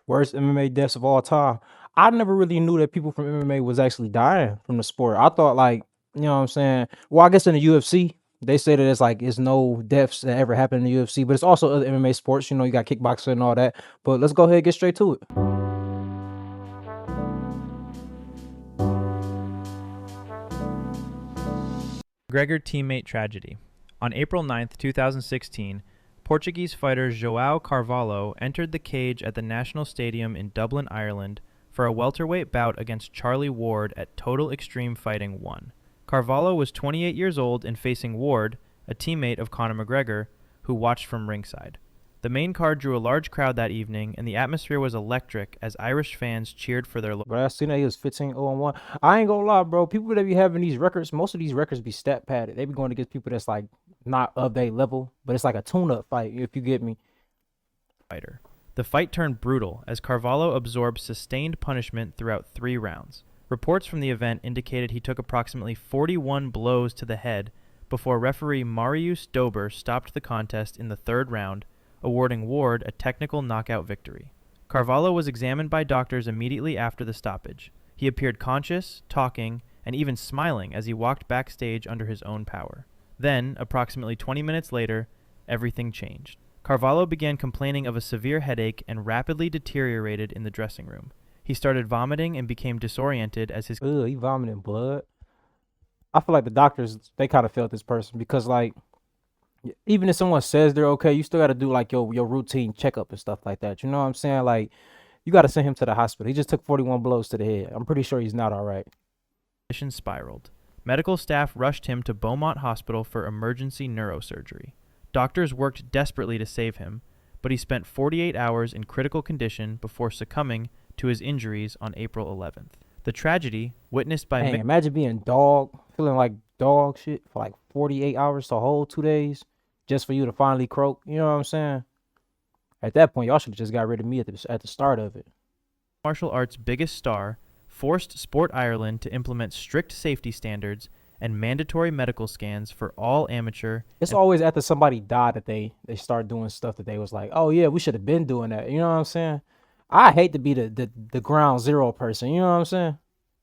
Worst MMA deaths of all time. I never really knew that people from MMA was actually dying from the sport. I thought like, you know what I'm saying? Well, I guess in the UFC, they say that it's no deaths that ever happened in the UFC, but it's also other MMA sports. You know, you got kickboxing and all that. But let's go ahead and get straight to it. McGregor teammate tragedy. On April 9th, 2016, Portuguese fighter João Carvalho entered the cage at the National Stadium in Dublin, Ireland, for a welterweight bout against Charlie Ward at Total Extreme Fighting 1. Carvalho was 28 years old and facing Ward, a teammate of Conor McGregor, who watched from ringside. The main card drew a large crowd that evening, and the atmosphere was electric as Irish fans cheered for their But I seen that he was 15-0-1. I ain't gonna lie, bro. People that be having these records, most of these records be stat padded. They be going against people that's like not of their level, but it's like a tune-up fight, if you get me. fighter. The fight turned brutal as Carvalho absorbed sustained punishment throughout 3 rounds. Reports from the event indicated he took approximately 41 blows to the head before referee Marius Dober stopped the contest in the 3rd round, awarding Ward a technical knockout victory. Carvalho was examined by doctors immediately after the stoppage. He appeared conscious, talking, and even smiling as he walked backstage under his own power. Then, approximately 20 minutes later, everything changed. Carvalho began complaining of a severe headache and rapidly deteriorated in the dressing room. He started vomiting and became disoriented as his Ugh, he vomiting blood. I feel like the doctors, they kind of failed this person because like even if someone says they're okay, you still got to do like your routine checkup and stuff like that. You know what I'm saying? Like you got to send him to the hospital. He just took 41 blows to the head. I'm pretty sure he's not all right. condition spiraled. Medical staff rushed him to Beaumont Hospital for emergency neurosurgery. Doctors worked desperately to save him, but he spent 48 hours in critical condition before succumbing to his injuries on April 11th. The tragedy, witnessed by Dang, imagine being feeling like dog shit for like 48 hours to whole 2 days just for you to finally croak. You know what I'm saying? At that point, y'all should have just got rid of me at the start of it. martial arts' biggest star, forced Sport Ireland to implement strict safety standards and mandatory medical scans for all amateur It's and always after somebody died that they start doing stuff that they was like, oh yeah, we should have been doing that. You know what I'm saying? I hate to be the ground zero person. You know what I'm saying?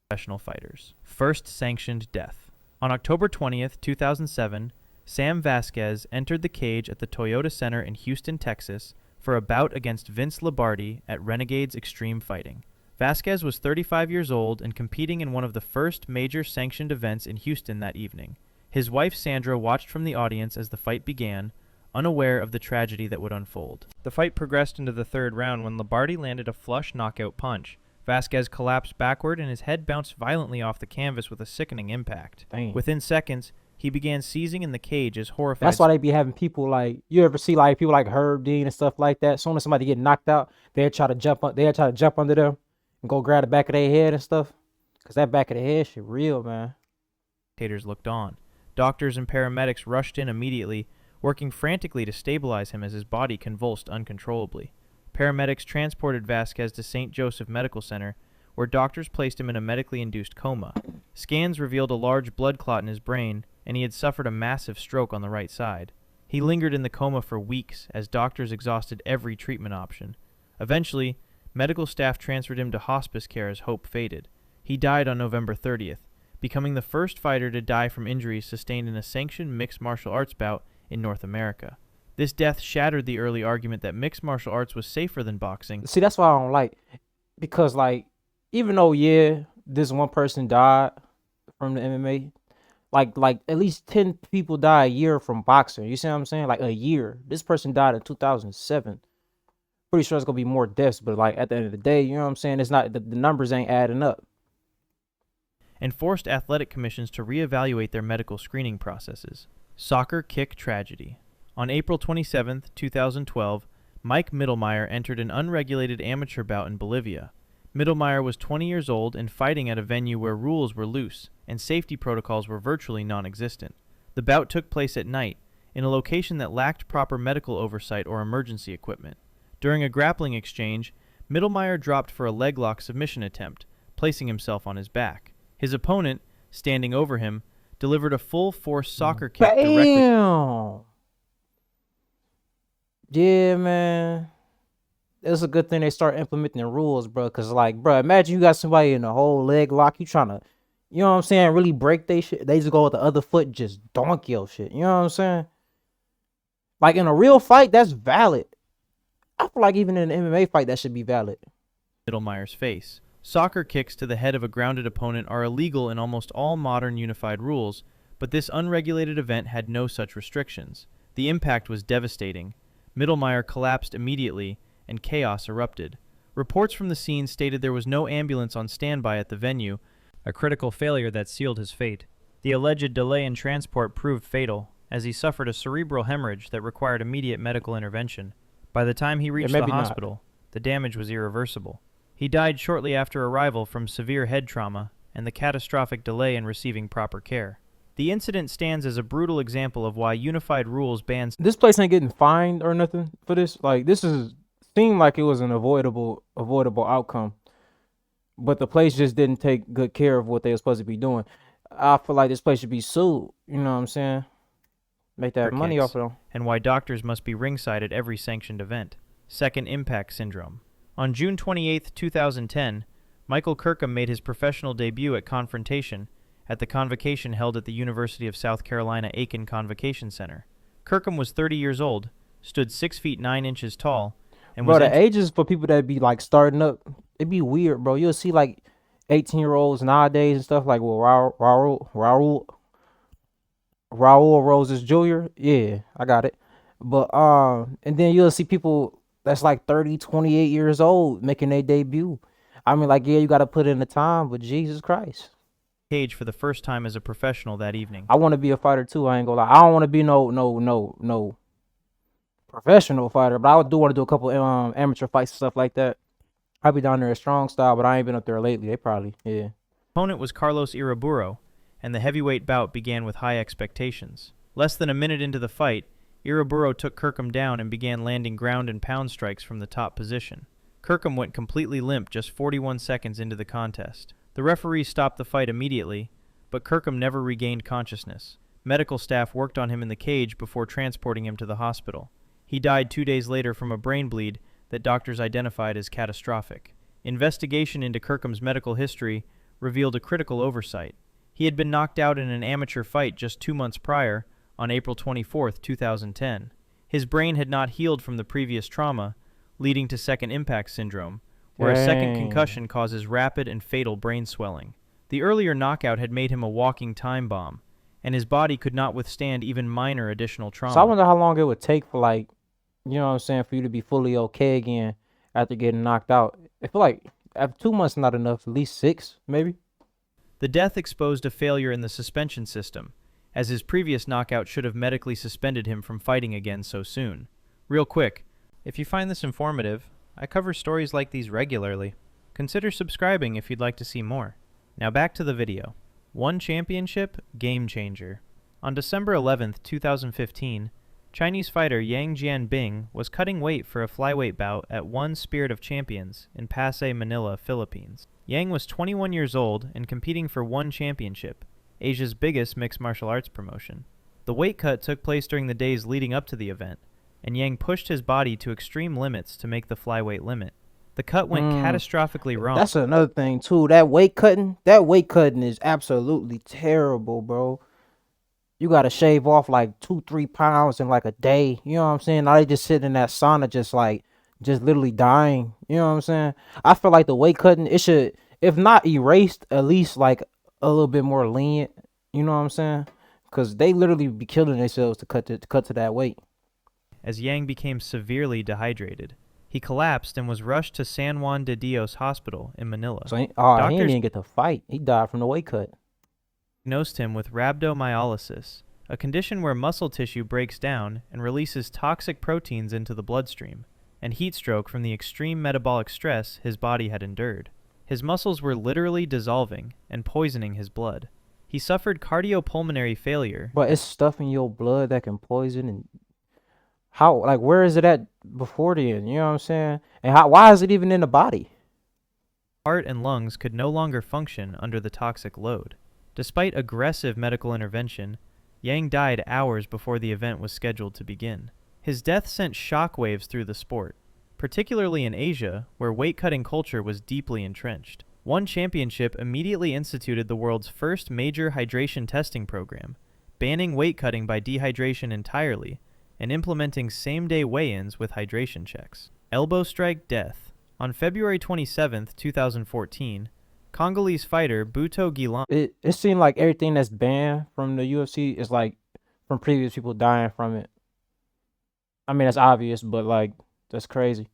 professional fighters. First sanctioned death. On October 20th, 2007, Sam Vasquez entered the cage at the Toyota Center in Houston, Texas, for a bout against Vince Lombardi at Renegades Extreme Fighting. Vasquez was 35 years old and competing in one of the first major sanctioned events in Houston that evening. His wife Sandra watched from the audience as the fight began, unaware of the tragedy that would unfold. The fight progressed into the 3rd round when Lombardi landed a flush knockout punch. Vasquez collapsed backward and his head bounced violently off the canvas with a sickening impact. Dang. Within seconds, he began seizing in the cage as horrified. That's why they be having people like you ever see like people like Herb Dean and stuff like that. As soon as somebody get knocked out, they'll try to jump under them and go grab the back of their head and stuff. Cause that back of the head shit real, man. spectators looked on. Doctors and paramedics rushed in immediately, working frantically to stabilize him as his body convulsed uncontrollably. Paramedics transported Vasquez to St. Joseph Medical Center, where doctors placed him in a medically induced coma. Scans revealed a large blood clot in his brain, and he had suffered a massive stroke on the right side. He lingered in the coma for weeks as doctors exhausted every treatment option. Eventually, medical staff transferred him to hospice care as hope faded. He died on November 30th, becoming the first fighter to die from injuries sustained in a sanctioned mixed martial arts bout in North America. This death shattered the early argument that mixed martial arts was safer than boxing. See, that's why I don't like, because like even though yeah, this one person died from the MMA, like at least 10 people die a year from boxing. You see what I'm saying? Like a year. This person died in 2007. Pretty sure it's gonna be more deaths, but like at the end of the day, you know what I'm saying? It's not the numbers ain't adding up. And forced athletic commissions to reevaluate their medical screening processes. Soccer kick tragedy. On April 27, 2012, Mike Mittelmeyer entered an unregulated amateur bout in Bolivia. Mittelmeyer was 20 years old and fighting at a venue where rules were loose and safety protocols were virtually non-existent. The bout took place at night, in a location that lacked proper medical oversight or emergency equipment. During a grappling exchange, Mittelmeyer dropped for a leg lock submission attempt, placing himself on his back. His opponent, standing over him, delivered a full-force soccer kick directly. Yeah, man. it's a good thing they start implementing the rules, bro. Cause like, bro, imagine you got somebody in a whole leg lock, you trying to, you know what I'm saying, really break they shit. They just go with the other foot, and just donk your shit. You know what I'm saying? Like in a real fight, that's valid. I feel like even in an MMA fight, that should be valid. Mittelmeyer's face. Soccer kicks to the head of a grounded opponent are illegal in almost all modern unified rules, but this unregulated event had no such restrictions. The impact was devastating. Mittelmeyer collapsed immediately, and chaos erupted. Reports from the scene stated there was no ambulance on standby at the venue, a critical failure that sealed his fate. The alleged delay in transport proved fatal, as he suffered a cerebral hemorrhage that required immediate medical intervention. By the time he Yeah, reached the maybe not. hospital, the damage was irreversible. He died shortly after arrival from severe head trauma and the catastrophic delay in receiving proper care. The incident stands as a brutal example of why unified rules ban This place ain't getting fined or nothing for this. Like this is seemed like it was an avoidable outcome, but the place just didn't take good care of what they were supposed to be doing. I feel like this place should be sued. You know what I'm saying? Make that money off kicks, of them. and why doctors must be ringside at every sanctioned event. Second impact syndrome. On June 28, 2010, Michael Kirkham made his professional debut at Confrontation at the convocation held at the University of South Carolina Aiken Convocation Center. Kirkham was 30 years old, stood 6 feet 9 inches tall, and Bro, was the ages for people that be like starting up, it'd be weird, bro. You'll see like 18-year-olds nowadays and stuff like, well, Raul Roses Jr. Yeah, I got it. But and then you'll see people that's like 30, 28 years old making their debut. I mean, like, yeah, you gotta put in the time, but Jesus Christ. cage for the first time as a professional that evening. I wanna be a fighter too, I ain't gonna lie. I don't wanna be no professional fighter, but I do wanna do a couple amateur fights and stuff like that. I'll be down there at strong style, but I ain't been up there lately. They probably, yeah. Opponent was Carlos Iraburo, and the heavyweight bout began with high expectations. Less than a minute into the fight, Iraburo took Kirkham down and began landing ground and pound strikes from the top position. Kirkham went completely limp just 41 seconds into the contest. The referee stopped the fight immediately, but Kirkham never regained consciousness. Medical staff worked on him in the cage before transporting him to the hospital. He died 2 days later from a brain bleed that doctors identified as catastrophic. Investigation into Kirkham's medical history revealed a critical oversight. He had been knocked out in an amateur fight just 2 months prior, on April 24, 2010. His brain had not healed from the previous trauma, leading to second impact syndrome, where a second Dang. concussion causes rapid and fatal brain swelling. The earlier knockout had made him a walking time bomb, and his body could not withstand even minor additional trauma. So I wonder how long it would take for like, you know what I'm saying, for you to be fully okay again after getting knocked out. I feel like after 2 months not enough, at least 6, maybe. The death exposed a failure in the suspension system, as his previous knockout should have medically suspended him from fighting again so soon. Real quick, if you find this informative, I cover stories like these regularly. Consider subscribing if you'd like to see more. Now back to the video. One championship, game changer. On December 11th, 2015, Chinese fighter Yang Jianbing was cutting weight for a flyweight bout at One Spirit of Champions in Pasay, Manila, Philippines. Yang was 21 years old and competing for One Championship, Asia's biggest mixed martial arts promotion. The weight cut took place during the days leading up to the event, and Yang pushed his body to extreme limits to make the flyweight limit. The cut went catastrophically wrong. That's another thing too. That weight cutting is absolutely terrible, bro. You gotta shave off like 2-3 pounds in like a day. You know what I'm saying? Now they just sit in that sauna, just literally dying. You know what I'm saying? I feel like the weight cutting, it should, if not erased, at least like a little bit more lenient. You know what I'm saying? Because they literally be killing themselves to cut to that weight. As Yang became severely dehydrated. He collapsed and was rushed to San Juan de Dios Hospital in Manila. So he didn't Doctors even get to fight. He died from the weight cut. diagnosed him with rhabdomyolysis, a condition where muscle tissue breaks down and releases toxic proteins into the bloodstream, and heat stroke from the extreme metabolic stress his body had endured. His muscles were literally dissolving and poisoning his blood. He suffered cardiopulmonary failure. But it's stuff in your blood that can poison. And how, like, where is it at before then? You know what I'm saying? And why is it even in the body? Heart and lungs could no longer function under the toxic load. Despite aggressive medical intervention, Yang died hours before the event was scheduled to begin. His death sent shockwaves through the sport. particularly in Asia, where weight-cutting culture was deeply entrenched. One championship immediately instituted the world's first major hydration testing program, banning weight cutting by dehydration entirely, and implementing same-day weigh-ins with hydration checks. Elbow strike death. On February 27, 2014, Congolese fighter Buto Gilan. It seemed like everything that's banned from the UFC is like from previous people dying from it. I mean, that's obvious, but like that's crazy.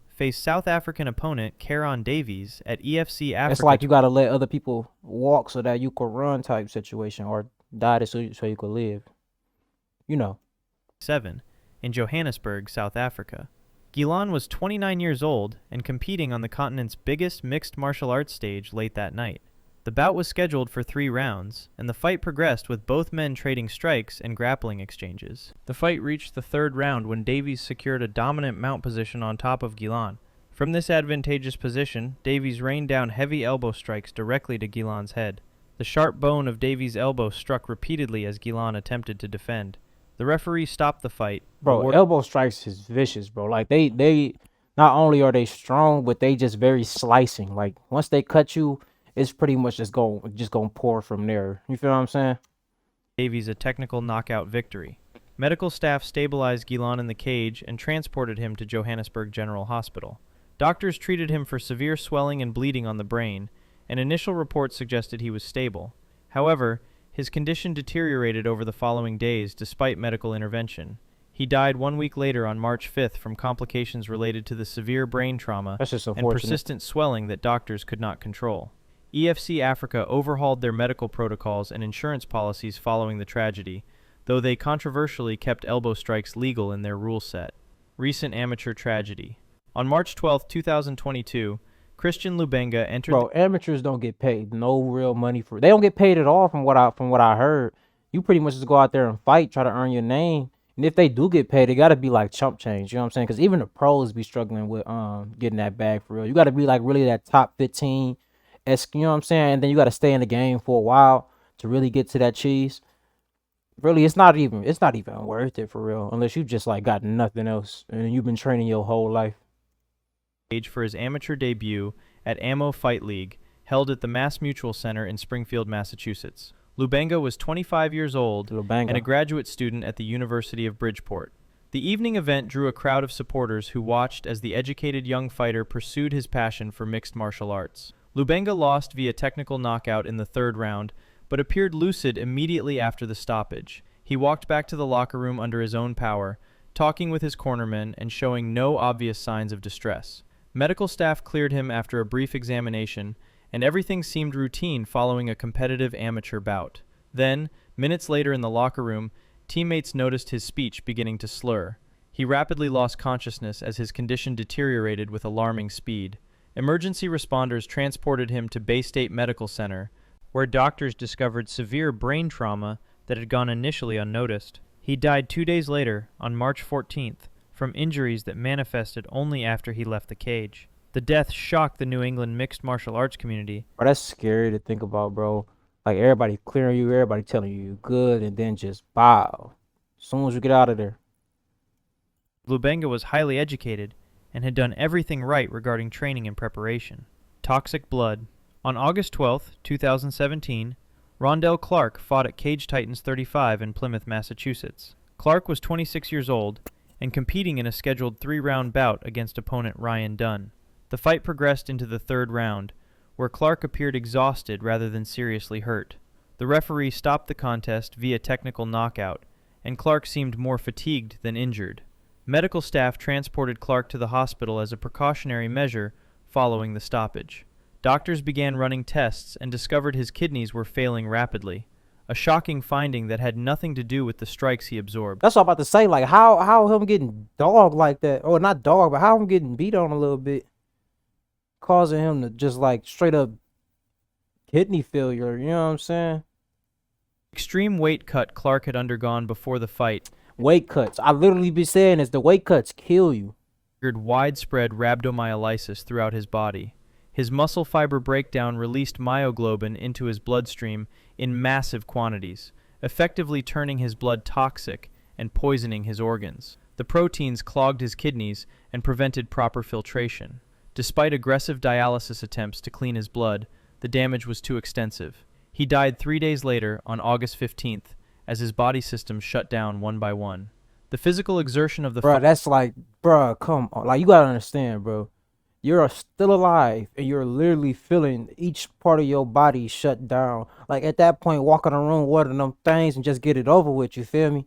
Faced South African opponent Kieran Davies at EFC Africa. It's like you gotta let other people walk so that you could run type situation, or die so you could live. You know. 7 in Johannesburg, South Africa. Gilan was 29 years old and competing on the continent's biggest mixed martial arts stage late that night. The bout was scheduled for 3 rounds, and the fight progressed with both men trading strikes and grappling exchanges. The fight reached the 3rd round when Davies secured a dominant mount position on top of Gilan. From this advantageous position, Davies rained down heavy elbow strikes directly to Gilan's head. The sharp bone of Davies' elbow struck repeatedly as Gilan attempted to defend. The referee stopped the fight. Bro, elbow strikes is vicious, bro. Like they not only are they strong, but they just very slicing. Like once they cut you, it's pretty much just gonna pour from there. You feel what I'm saying? Davies a technical knockout victory. Medical staff stabilized Gilan in the cage and transported him to Johannesburg General Hospital. Doctors treated him for severe swelling and bleeding on the brain, and initial reports suggested he was stable. However, his condition deteriorated over the following days despite medical intervention. He died 1 week later on March 5th from complications related to the severe brain trauma and persistent swelling that doctors could not control. EFC Africa overhauled their medical protocols and insurance policies following the tragedy, though they controversially kept elbow strikes legal in their rule set. Recent amateur tragedy. On March 12, 2022, Christian Lubenga entered. Bro, amateurs don't get paid no real money for. They don't get paid at all from what I heard. You pretty much just go out there and fight, try to earn your name, and if they do get paid, it got to be like chump change. You know what I'm saying? Because even the pros be struggling with getting that bag for real. You got to be like really that top 15. You know what I'm saying? And then you got to stay in the game for a while to really get to that cheese. Really, it's not even worth it for real, unless you just like got nothing else and you've been training your whole life. For his amateur debut at Ammo Fight League, held at the Mass Mutual Center in Springfield, Massachusetts. Lubenga was 25 years old and a graduate student at the University of Bridgeport. The evening event drew a crowd of supporters who watched as the educated young fighter pursued his passion for mixed martial arts. Lubenga lost via technical knockout in the 3rd round, but appeared lucid immediately after the stoppage. He walked back to the locker room under his own power, talking with his cornermen and showing no obvious signs of distress. Medical staff cleared him after a brief examination, and everything seemed routine following a competitive amateur bout. Then, minutes later in the locker room, teammates noticed his speech beginning to slur. He rapidly lost consciousness as his condition deteriorated with alarming speed. Emergency responders transported him to Bay State Medical Center, where doctors discovered severe brain trauma that had gone initially unnoticed. He died 2 days later, on March 14th, from injuries that manifested only after he left the cage. The death shocked the New England mixed martial arts community. Bro, that's scary to think about, bro. Like everybody clearing you, everybody telling you you're good, and then just bow. As soon as you get out of there. Lubenga was highly educated and had done everything right regarding training and preparation. Toxic blood. On August 12, 2017, Rondell Clark fought at Cage Titans 35 in Plymouth, Massachusetts. Clark was 26 years old and competing in a scheduled 3-round bout against opponent Ryan Dunn. The fight progressed into the 3rd round, where Clark appeared exhausted rather than seriously hurt. The referee stopped the contest via technical knockout, and Clark seemed more fatigued than injured. Medical staff transported Clark to the hospital as a precautionary measure following the stoppage. Doctors began running tests and discovered his kidneys were failing rapidly, a shocking finding that had nothing to do with the strikes he absorbed. That's what I'm about to say. Like, how him getting dogged like that, or not dogged, but how him getting beat on a little bit, causing him to just like straight up kidney failure. You know what I'm saying? Extreme weight cut Clark had undergone before the fight. Weight cuts. I literally be saying this. The weight cuts kill you. Widespread rhabdomyolysis throughout his body. His muscle fiber breakdown released myoglobin into his bloodstream in massive quantities, effectively turning his blood toxic and poisoning his organs. The proteins clogged his kidneys and prevented proper filtration. Despite aggressive dialysis attempts to clean his blood, the damage was too extensive. He died 3 days later, on August 15th, as his body systems shut down one by one. The physical exertion of the Bro, that's like, bro, come on. Like, you gotta understand, bro. You're still alive and you're literally feeling each part of your body shut down. Like, at that point, walk in the room, water them things, and just get it over with. You feel me?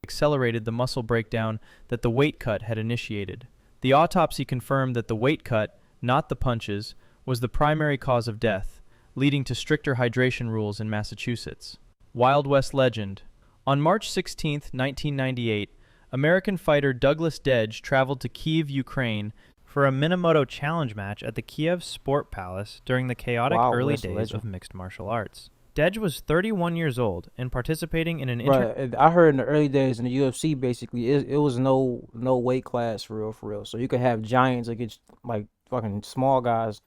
accelerated the muscle breakdown that the weight cut had initiated. The autopsy confirmed that the weight cut, not the punches, was the primary cause of death, leading to stricter hydration rules in Massachusetts. Wild West legend. On March 16, 1998, American fighter Douglas Dedge traveled to Kyiv, Ukraine for a Minamoto challenge match at the Kiev Sport Palace during the chaotic Wild early West days legend. of mixed martial arts. Dedge was 31 years old and participating in an Right. I heard in the early days in the UFC, basically, it was no weight class for real, for real. So you could have giants against like fucking small guys,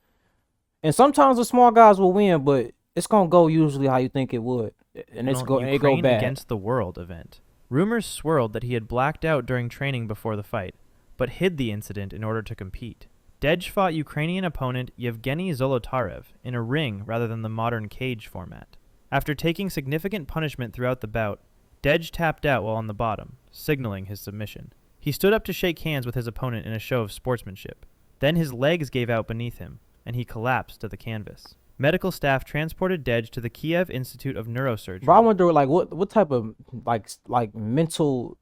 and sometimes the small guys will win, but it's gonna go usually how you think it would, and it go Ukraine bad. against the world event. Rumors swirled that he had blacked out during training before the fight, but hid the incident in order to compete. Dedge fought Ukrainian opponent Yevgeny Zolotarev in a ring rather than the modern cage format. After taking significant punishment throughout the bout, Dedge tapped out while on the bottom, signaling his submission. He stood up to shake hands with his opponent in a show of sportsmanship. Then his legs gave out beneath him, and he collapsed to the canvas. Medical staff transported Dedge to the Kiev Institute of Neurosurgery. But I wonder, like, what type of like mental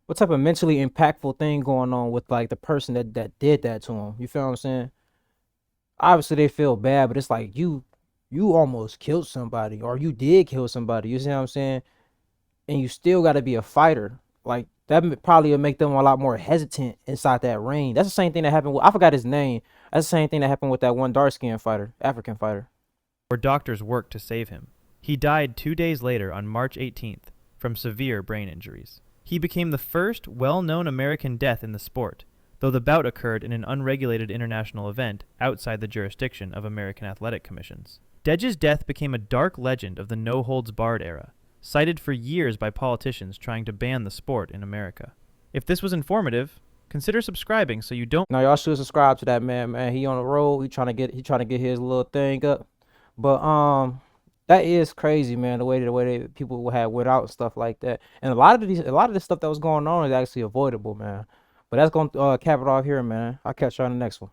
what type of mentally impactful thing going on with like the person that did that to him. You feel what I'm saying? Obviously they feel bad, but it's like you almost killed somebody, or you did kill somebody. You see what I'm saying? And you still got to be a fighter. Like that probably would make them a lot more hesitant inside that ring. That's the same thing that happened with, I forgot his name. That's the same thing that happened with that one dark skinned fighter, African fighter. Where doctors worked to save him. He died 2 days later on March 18th from severe brain injuries. He became the first well-known American death in the sport, though the bout occurred in an unregulated international event outside the jurisdiction of American athletic commissions. Dedge's death became a dark legend of the no-holds-barred era, cited for years by politicians trying to ban the sport in America. If this was informative, consider subscribing so you don't. Now y'all should subscribe to that man. Man, he on the road. He trying to get his little thing up. But that is crazy, man. The way people had went out and stuff like that. And a lot of this stuff that was going on is actually avoidable, man. But that's gonna cap it off here, man. I'll catch you on the next one.